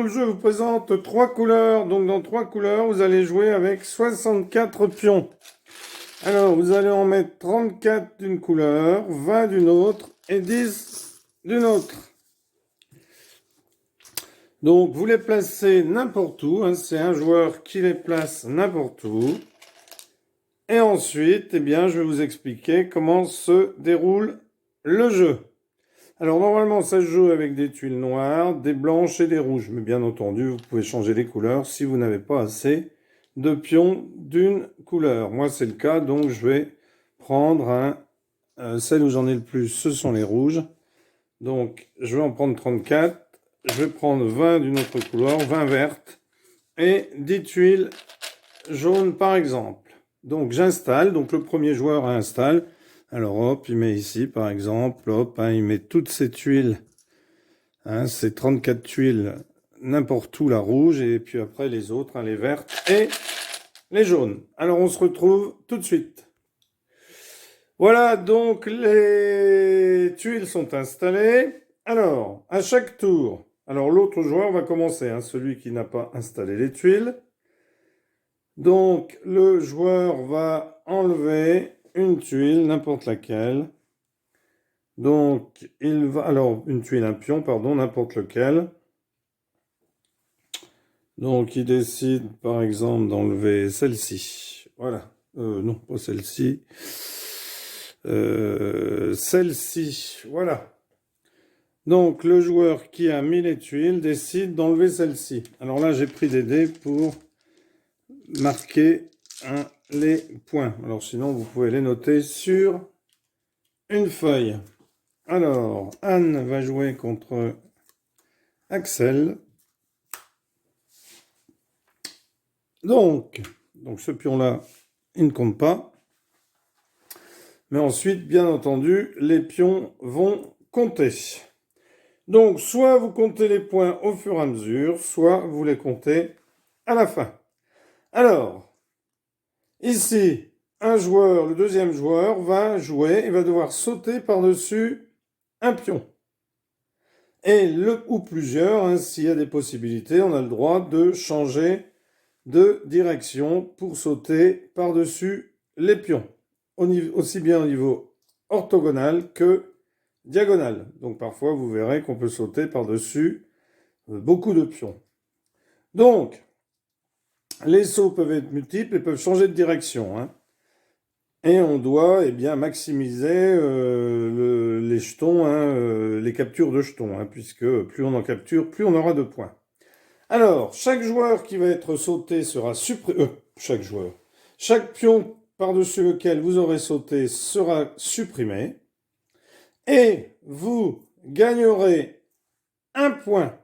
le jeu vous présente 3 couleurs. Donc dans 3 couleurs, vous allez jouer avec 64 pions. Alors, vous allez en mettre 34 d'une couleur, 20 d'une autre et 10 d'une autre. Donc, vous les placez n'importe où. Hein, c'est un joueur qui les place n'importe où. Et ensuite, eh bien, je vais vous expliquer comment se déroule le jeu. Alors, normalement, ça se joue avec des tuiles noires, des blanches et des rouges. Mais bien entendu, vous pouvez changer les couleurs si vous n'avez pas assez de pions d'une couleur. Moi, c'est le cas, donc je vais prendre celle où j'en ai le plus, ce sont les rouges. Donc, je vais en prendre 34. Je vais prendre 20 d'une autre couleur, 20 vertes et 10 tuiles jaunes par exemple. Donc, j'installe. Donc, le premier joueur installe. Alors, hop, il met ici par exemple. Hop, il met toutes ces tuiles. C'est 34 tuiles n'importe où, la rouge. Et puis après, les autres, les vertes et les jaunes. Alors, on se retrouve tout de suite. Voilà, donc les tuiles sont installées. Alors, à chaque tour, alors l'autre joueur va commencer, celui qui n'a pas installé les tuiles. Donc, le joueur va enlever une tuile, n'importe laquelle. Donc, il va... Alors, une tuile, un pion, pardon, n'importe lequel. Donc, il décide, par exemple, d'enlever celle-ci. Voilà. Non, pas celle-ci. Celle-ci, voilà. Donc, le joueur qui a mis les tuiles décide d'enlever celle-ci. Alors là, j'ai pris des dés pour marquer les points. Alors sinon, vous pouvez les noter sur une feuille. Alors, Anne va jouer contre Axel. Donc ce pion-là, il ne compte pas. Mais ensuite, bien entendu, les pions vont compter. Donc, soit vous comptez les points au fur et à mesure, soit vous les comptez à la fin. Alors, ici, un joueur, le deuxième joueur, va jouer et va devoir sauter par-dessus un pion. Et ou plusieurs, s'il y a des possibilités, on a le droit de changer de direction pour sauter par-dessus les pions. Aussi bien au niveau orthogonal que diagonale. Donc parfois, vous verrez qu'on peut sauter par-dessus beaucoup de pions. Donc, les sauts peuvent être multiples et peuvent changer de direction. Et on doit bien maximiser les jetons, les captures de jetons, puisque plus on en capture, plus on aura de points. Alors, chaque joueur qui va être sauté sera supprimé. Chaque pion par-dessus lequel vous aurez sauté sera supprimé. Et vous gagnerez un point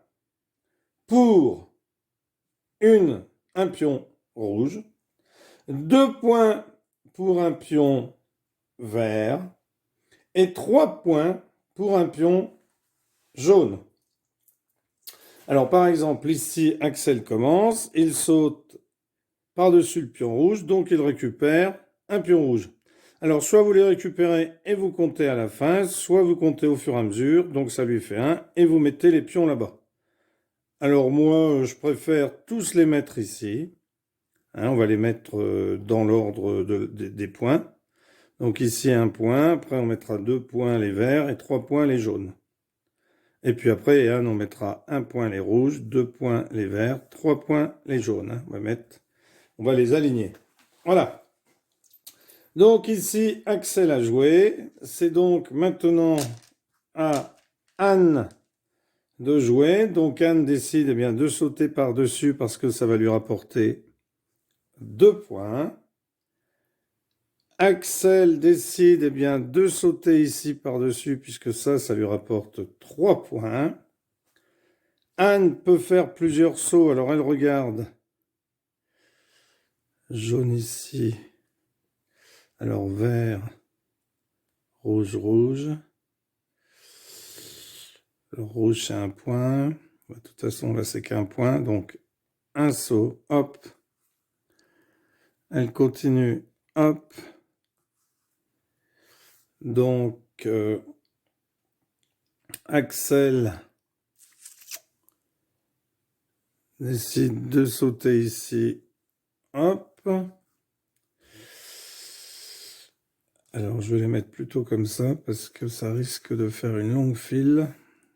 pour un pion rouge, 2 points pour un pion vert et 3 points pour un pion jaune. Alors par exemple, ici, Axel commence, il saute par-dessus le pion rouge, donc il récupère un pion rouge. Alors soit vous les récupérez et vous comptez à la fin, soit vous comptez au fur et à mesure, donc ça lui fait 1, et vous mettez les pions là-bas. Alors moi, je préfère tous les mettre ici. On va les mettre dans l'ordre des points. Donc ici, 1 point. Après, on mettra 2 points les verts et 3 points les jaunes. Et puis après, on mettra 1 point les rouges, 2 points les verts, 3 points les jaunes. On va les aligner. Voilà. Donc ici, Axel a joué. C'est donc maintenant à Anne de jouer. Donc Anne décide de sauter par-dessus parce que ça va lui rapporter 2 points. Axel décide de sauter ici par-dessus puisque ça lui rapporte 3 points. Anne peut faire plusieurs sauts, alors elle regarde. Jaune ici. Alors vert, rouge, rouge. Le rouge c'est 1 point. De toute façon là c'est qu'1 point, donc un saut, hop. Elle continue, hop. Donc Axel décide de sauter ici. Hop. Alors, je vais les mettre plutôt comme ça, parce que ça risque de faire une longue file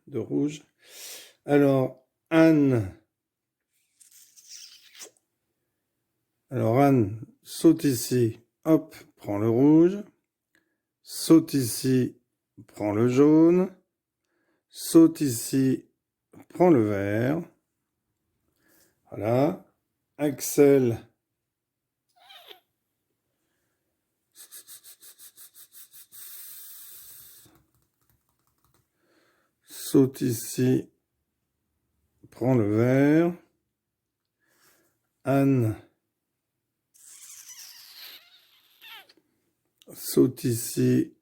de rouge. Alors, Anne. Alors, Anne saute ici. Hop, prend le rouge. Saute ici, prend le jaune. Saute ici, prend le vert. Voilà. Axel. Saute ici, prend le vert. Anne saute ici,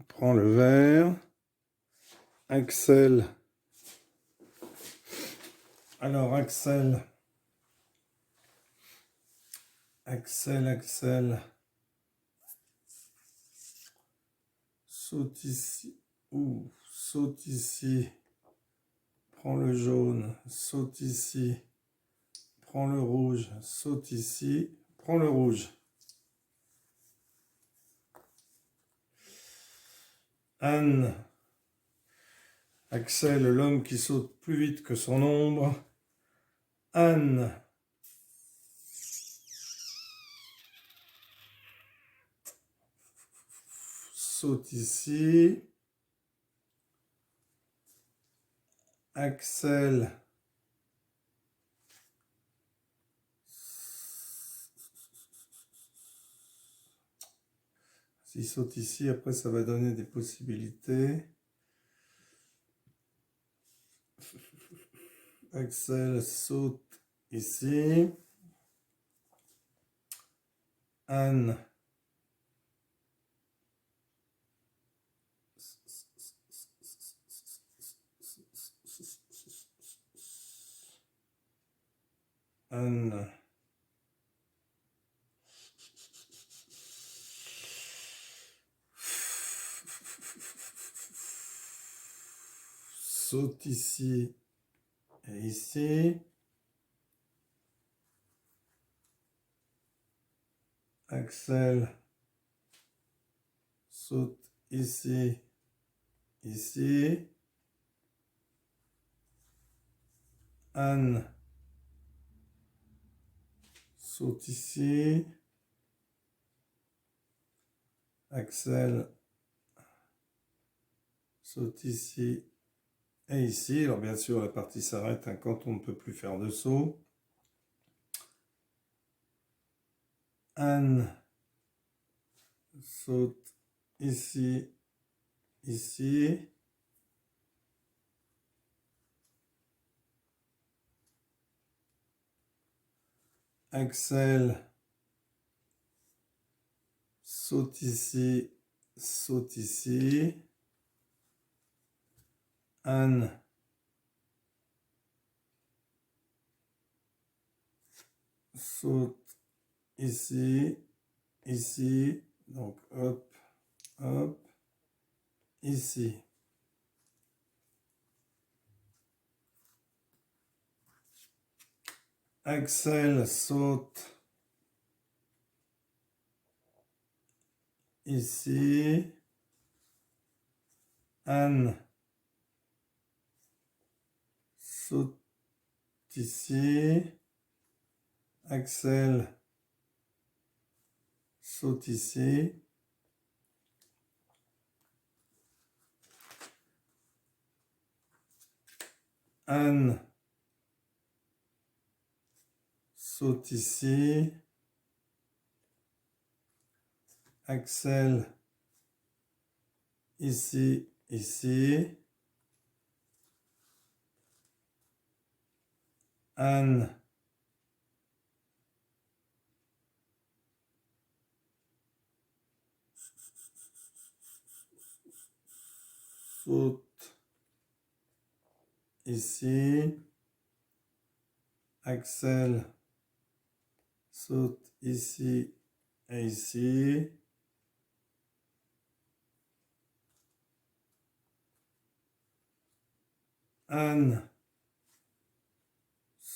prend le vert. Axel. Alors Axel. Axel. Saute ici. Saute ici. Prends le jaune. Saute ici. Prends le rouge. Saute ici. Prends le rouge. Anne. Axel, l'homme qui saute plus vite que son ombre. Anne. Saute ici. Axel. S'il saute ici, après ça va donner des possibilités. Axel saute ici. Anne. Anne. Saute ici et ici. Axel saute ici, ici. Anne saute ici. Axel saute ici et ici. Alors bien sûr, la partie s'arrête quand on ne peut plus faire de saut. Anne saute ici, ici. Axel saute ici, saute ici. Anne saute ici, ici. Donc hop, hop, ici. Axel saute ici. Anne saute ici. Axel saute ici. Anne saute ici. Axel ici, ici. Anne saute ici. Axel saute ici et ici. Anne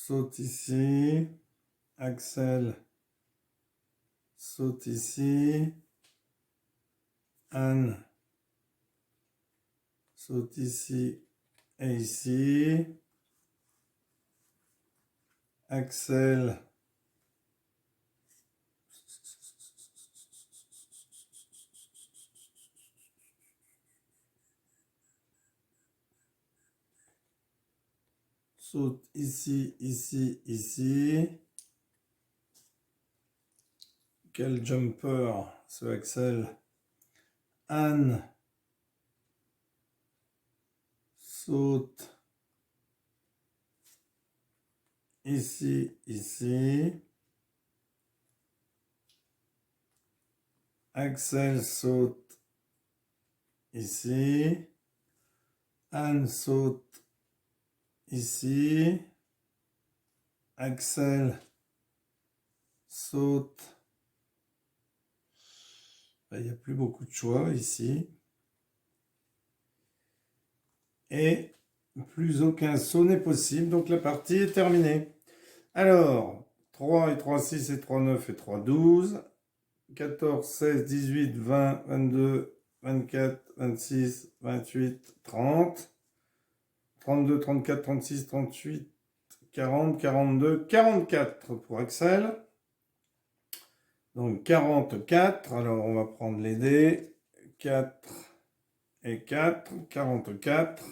saute ici, Axel saute ici, Anne saute ici et ici, Axel saute ici, ici, ici. Quel jumper, ce Axel. Anne saute ici, ici. Axel saute ici. Anne saute ici. Axel saute. Il n'y a plus beaucoup de choix ici. Et plus aucun saut n'est possible, donc la partie est terminée. Alors, 3 et 3, 6 et 3, 9 et 3, 12. 14, 16, 18, 20, 22, 24, 26, 28, 30. 32, 34, 36, 38, 40, 42, 44 pour Axel. Donc 44, alors on va prendre les dés. 4 et 4, 44.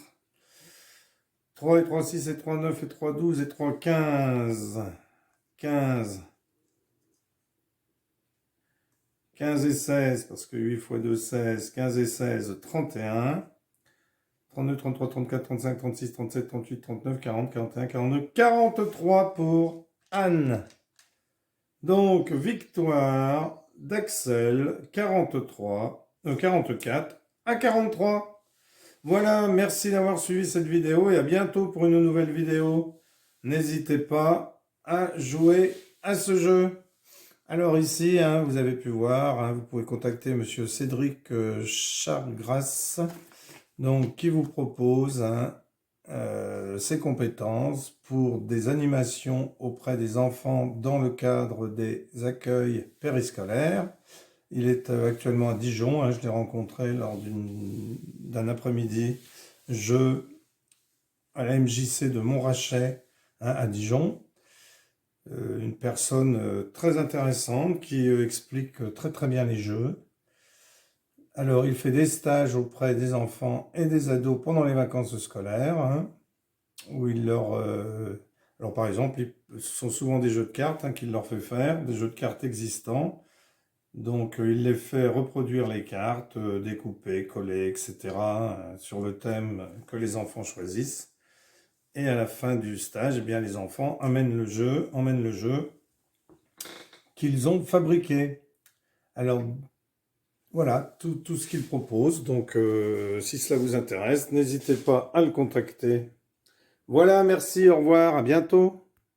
3 et 3, 6 et 3, 9 et 3, 12 et 3, 15. 15. 15 et 16, parce que 8 x 2, 16. 15 et 16, 31. 32, 33, 34, 35, 36, 37, 38, 39, 40, 41, 42, 43 pour Anne. Donc, victoire d'Axel, 44 à 43. Voilà, merci d'avoir suivi cette vidéo et à bientôt pour une nouvelle vidéo. N'hésitez pas à jouer à ce jeu. Alors ici, vous avez pu voir, vous pouvez contacter monsieur Cédric Chargras, donc qui vous propose ses compétences pour des animations auprès des enfants dans le cadre des accueils périscolaires. Il est actuellement à Dijon, je l'ai rencontré lors d'un après-midi jeu à la MJC de Montrachet à Dijon. Une personne très intéressante qui explique très très bien les jeux. Alors il fait des stages auprès des enfants et des ados pendant les vacances scolaires, où il leur... alors par exemple, ce sont souvent des jeux de cartes qu'il leur fait faire, des jeux de cartes existants. Donc il les fait reproduire les cartes, découper, coller, etc. Sur le thème que les enfants choisissent. Et à la fin du stage, eh bien, les enfants emmènent le jeu qu'ils ont fabriqué. Alors voilà, tout ce qu'il propose. Donc si cela vous intéresse, n'hésitez pas à le contacter. Voilà, merci, au revoir, à bientôt.